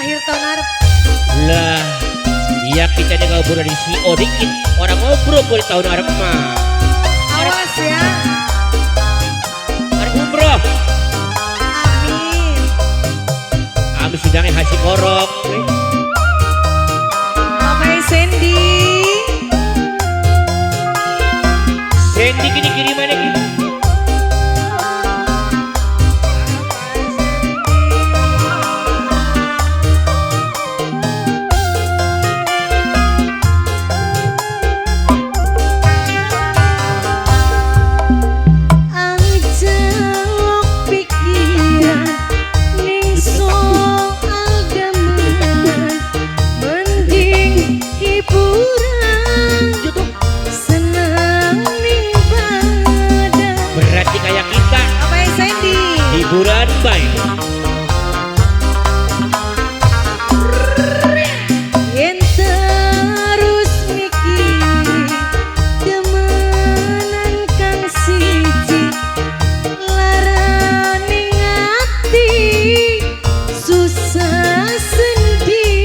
akhir tahun harap. Lah, iya kita nih ngobrol di si Odikit. Orang ngobrol di tahun harap mah. Awas ya. Harap umroh. Amin. Amin sidangnya hasil korok. Papai Sandy. Sandy gini kirimannya gitu. Hiburan baik. Yen terus mikir demenan kang siji laraning ati susah sendiri.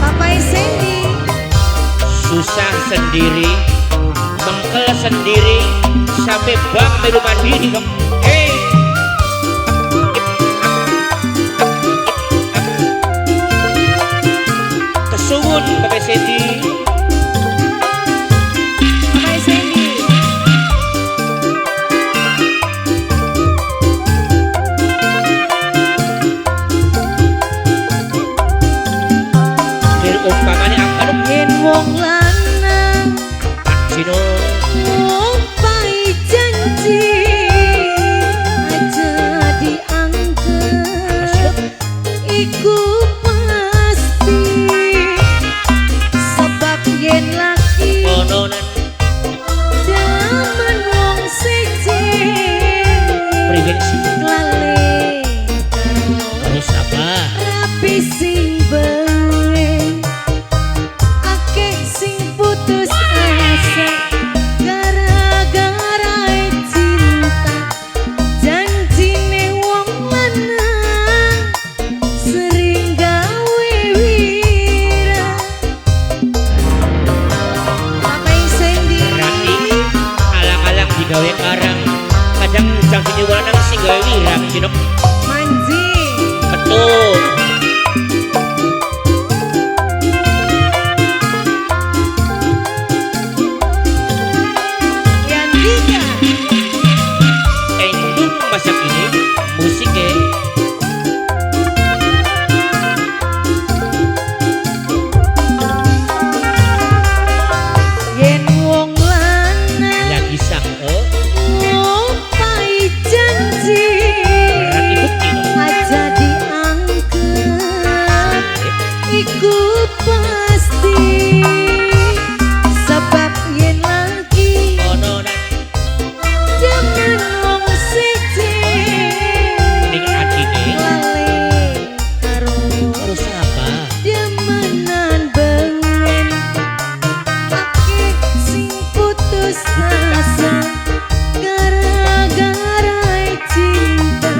Papai Sandy Susah sendiri, mengkel sendiri, sampai bang melu mandiri dong. Kesuwun Papai Sandy. Papai Sandy Dari umpamanya apa dong? yen wong lanang Cino ngompai janji aja dianggap iku pasti sebab yen laki kononan daman wong siji prevensi lale harus apa? rapi sing bengen akeh sing putus asa gara-gara cinta janjine wong lanang sering gawe wira. Papai Sandy Berarti alang-alang digawe karang, kadang janjinya wanang sing gawe wirang Cino. Manji Betul. yang tiga Endung masa kini musiknya yen wong lanang lagi sang ngompai janji berarti bukti dong. aja dianggap iku pasti sebab yen lagi Kononan demen wong siji ning atine lale karo harus apa? demenan bengen akeh sing putus asa gara-gara cinta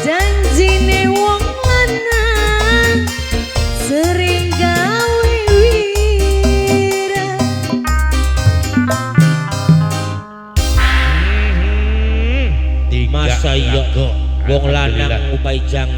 janjine wong lanang sering gawe wira. Masa iya wong lanang upai jang